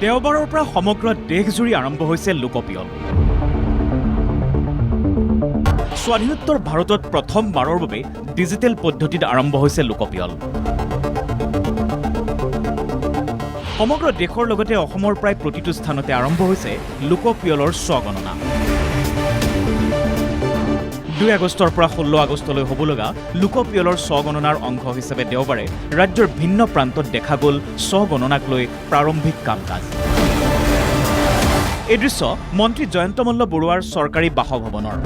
দেওবাৰৰ পৰা সমগ্ৰ দেশজুৰি আৰম্ভ হৈছে লোকপিয়ল। স্বাধীনোত্তৰ ভাৰতত প্ৰথমবাৰৰ বাবে ডিজিটেল পদ্ধতিত আৰম্ভ হৈছে লোকপিয়ল। সমগ্ৰ দেশৰ লগতে অসমৰ প্ৰায় প্ৰতিটো স্থানতে আৰম্ভ হৈছে লোকপিয়লৰ স্বগণনা। 2 আগষ্টৰ পৰা 16 আগষ্টলৈ হ'ব লগা লোকপিয়লৰ স্বগণনাৰ অংশ হিচাপে দেওবাৰে ৰাজ্যৰ ভিন্ন প্ৰান্তত দেখা গ'ল স্বগণনাক লৈ প্ৰাৰম্ভিক কাম কাজ। এই দৃশ্য মন্ত্ৰী জয়ন্ত মল্ল বৰুৱাৰ চৰকাৰী বাসভৱনৰ।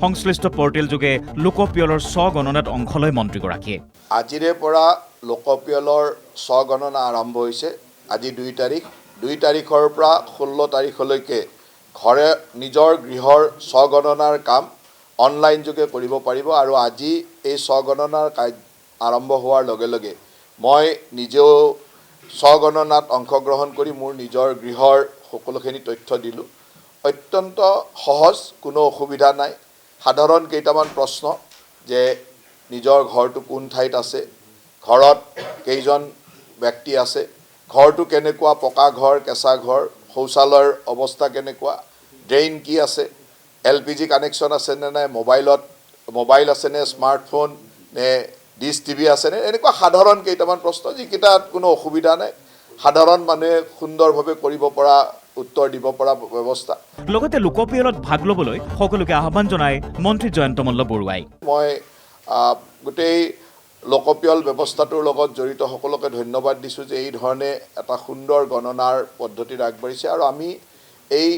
সংশ্লিষ্ট পৰ্টেল যোগে লোকপিয়লৰ স্বগণনাত অংশ লয় মন্ত্ৰীগৰাকীয়ে। আজিৰে পৰা লোকপিয়লৰ স্বগণনা আৰম্ভ হৈছে। আজি 2 তাৰিখ। 2 তাৰিখৰ পৰা 16 তাৰিখলৈকে ঘৰে নিজৰ গৃহৰ স্বগণনাৰ কাম অনলাইন যোগে কৰিব পাৰিব। আৰু আজি এই স্বগণনাৰ আৰম্ভ হোৱাৰ লগে লগে মই নিজেও স্বগণনাত অংশগ্ৰহণ কৰি মোৰ নিজৰ গৃহৰ সকলোখিনি তথ্য দিলোঁ। অত্যন্ত সহজ, কোনো অসুবিধা নাই। সাধাৰণ কেইটামান প্ৰশ্ন যে নিজৰ ঘৰটো কোন ঠাইত আছে, ঘৰত কেইজন ব্যক্তি আছে, ঘৰটো কেনেকুৱা, পকা ঘৰ, কেঁচা ঘৰ, শৌচালয়ৰ অৱস্থা কেনেকুৱা, ড্ৰেইন কি আছে, LPG কানেকশ্যন আছেনে নাই, মোবাইল আছেনে, স্মাৰ্টফোন নে ডিছ টিভি আছেনে, এনেকুৱা সাধাৰণ কেইটামান প্ৰশ্ন যিকেইটাত কোনো অসুবিধা নাই। সাধাৰণ মানুহে সুন্দৰভাৱে কৰিব পৰা, উত্তৰ দিব পৰা ব্যৱস্থা। লগতে লোকপিয়লত ভাগ ল'বলৈ সকলোকে আহ্বান জনায় মন্ত্ৰী জয়ন্ত মল্ল বৰুৱাই। মই গোটেই লোকপিয়ল ব্যৱস্থাটোৰ লগত জড়িত সকলোকে ধন্যবাদ দিছোঁ যে এই ধৰণে এটা সুন্দৰ গণনাৰ পদ্ধতিত আগবাঢ়িছে। আৰু আমি এই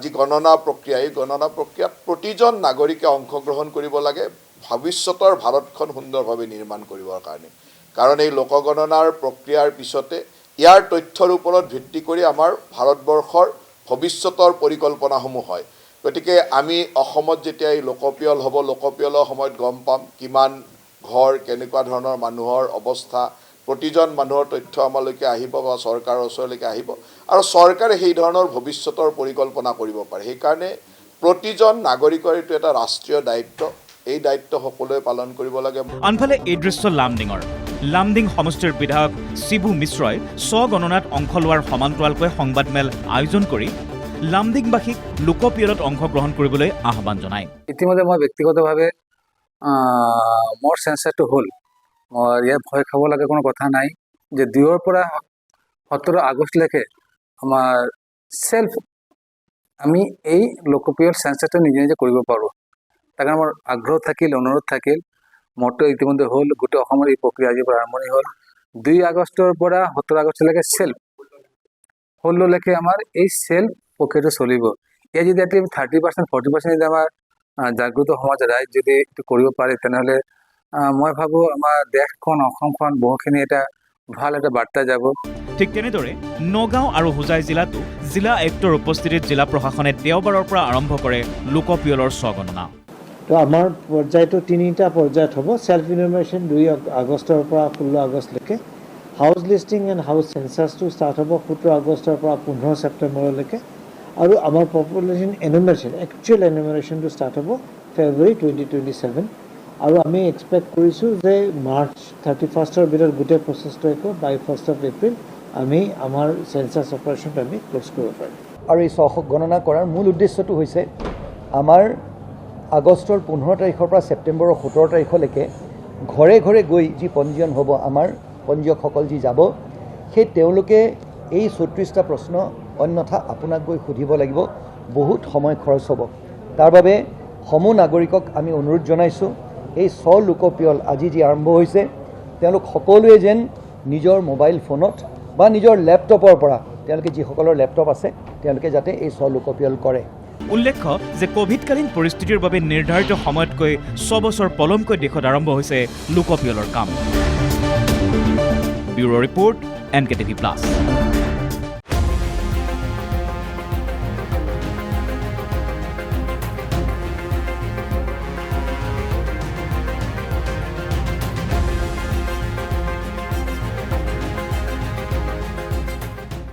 যি গণনা প্ৰক্ৰিয়া, এই গণনা প্ৰক্ৰিয়াত প্ৰতিজন নাগৰিকে অংশগ্ৰহণ কৰিব লাগে ভৱিষ্যতৰ ভাৰতখন সুন্দৰভাৱে নিৰ্মাণ কৰিবৰ কাৰণে। কাৰণ এই লোকগণনাৰ প্ৰক্ৰিয়াৰ পিছতে ইয়াৰ তথ্যৰ ওপৰত ভিত্তি কৰি আমাৰ ভাৰতবৰ্ষৰ ভৱিষ্যতৰ পৰিকল্পনাসমূহ হয়। গতিকে আমি অসমত যেতিয়া এই লোকপিয়ল হ'ব, লোকপিয়লৰ সময়ত গম পাম কিমান ঘৰ, কেনেকুৱা ধৰণৰ মানুহৰ অৱস্থা, প্ৰতিজন মানুহৰ তথ্য আমালৈকে আহিব বা চৰকাৰৰ ওচৰলৈকে আহিব আৰু চৰকাৰে সেই ধৰণৰ ভৱিষ্যতৰ পৰিকল্পনা কৰিব পাৰে। সেইকাৰণে প্ৰতিজন নাগৰিকৰ এইটো এটা ৰাষ্ট্ৰীয় দায়িত্ব। এই দায়িত্ব সকলোৱে পালন কৰিব লাগে। আনফালে এই দৃশ্য লামডিঙৰ। লামডিং সমষ্টিৰ বিধায়ক শিবু মিশ্ৰই স্বগণনাত অংশ লোৱাৰ সমান্তৰালকৈ সংবাদমেল আয়োজন কৰি লামডিংবাসীক লোকপিয়লত অংশগ্ৰহণ কৰিবলৈ আহ্বান জনায়। ইতিমধ্যে মই ব্যক্তিগতভাৱে মোৰ চেঞ্চাৰটো হ'ল। মই ইয়াত ভয় খাব লাগে কোনো কথা নাই যে 2ৰ পৰা 17 আগষ্টলৈকে আমাৰ আমি এই লোকপিয়ল চেঞ্চাৰটো নিজে নিজে কৰিব পাৰোঁ। তাৰ কাৰণে মোৰ আগ্ৰহ থাকিল, অনুৰোধ থাকিল। মোৰতো ইতিমধ্যে হ'ল, গোটেই অসমৰ এই প্ৰক্ৰিয়া আজিৰ পৰা আৰম্ভণি হ'ল। 2 আগষ্টৰ পৰা 17 আগষ্টলৈকে 16লৈকে আমাৰ এই প্ৰক্ৰিয়াটো চলিব। ইয়াত যদি 30% 40% যদি আমাৰ জাগ্ৰত সমাজ ৰাইজ যদি এইটো কৰিব পাৰে, তেনেহ'লে মই ভাবোঁ আমাৰ দেশখন, অসমখন বহুখিনি এটা ভাল এটা বাৰ্তা যাব। ঠিক তেনেদৰে নগাঁও আৰু হোজাই জিলাতো জিলা আয়ুক্তৰ উপস্থিতিত জিলা প্ৰশাসনে দেওবাৰৰ পৰা আৰম্ভ কৰে লোকপিয়লৰ স্বগণনা। তো আমাৰ পৰ্যায়টো 3টা পৰ্যায়ত হ'ব। চেল্ফ ইনোভেশ্যন 2 আগষ্টৰ পৰা 16 আগষ্টলৈকে, হাউচ লিষ্টিং এণ্ড হাউচ চেঞ্চাছটো ষ্টাৰ্ট হ'ব 17 আগষ্টৰ পৰা 15 ছেপ্টেম্বৰলৈকে, আৰু আমাৰ পপুলেশ্যন এনুমেৰেশ্যন, একচুৱেল এনুমেৰেশ্যনটো ষ্টাৰ্ট হ'ব ফেব্ৰুৱাৰী 2027। আৰু আমি এক্সপেক্ট কৰিছোঁ যে মাৰ্চ 31ৰ ভিতৰত গোটেই প্ৰচেছটো শেষ হ'ব। বাই 1 এপ্ৰিল আমি আমাৰ চেঞ্চাছ অপাৰেশ্যনটো আমি ক্ল'জ কৰিব পাৰিম। আৰু এই স্বগণনা কৰাৰ মূল উদ্দেশ্যটো হৈছে আমাৰ আগষ্টৰ 15 তাৰিখৰ পৰা ছেপ্টেম্বৰৰ 17 তাৰিখলৈকে ঘৰে ঘৰে গৈ যি পঞ্জীয়ন হ'ব, আমাৰ পঞ্জীয়কসকল যি যাব, সেই তেওঁলোকে এই 34টা প্ৰশ্ন অন্যথা আপোনাক গৈ সুধিব লাগিব, বহুত সময় খৰচ হ'ব। তাৰ বাবে সমূহ নাগৰিকক আমি অনুৰোধ জনাইছোঁ, এই লোকপিয়ল আজি যি আৰম্ভ হৈছে, তেওঁলোক সকলোৱে যেন নিজৰ মোবাইল ফোনত বা নিজৰ লেপটপৰ পৰা, তেওঁলোকে যিসকলৰ লেপটপ আছে তেওঁলোকে যাতে এই লোকপিয়ল কৰে। উল্লেখ্য যে কোভিডকালীন পৰিস্থিতিৰ বাবে নিৰ্ধাৰিত সময়তকৈ 6 বছৰ পলমকৈ দেশত আৰম্ভ হৈছে লোকপিয়লৰ কাম। Bureau' report, NKTV+।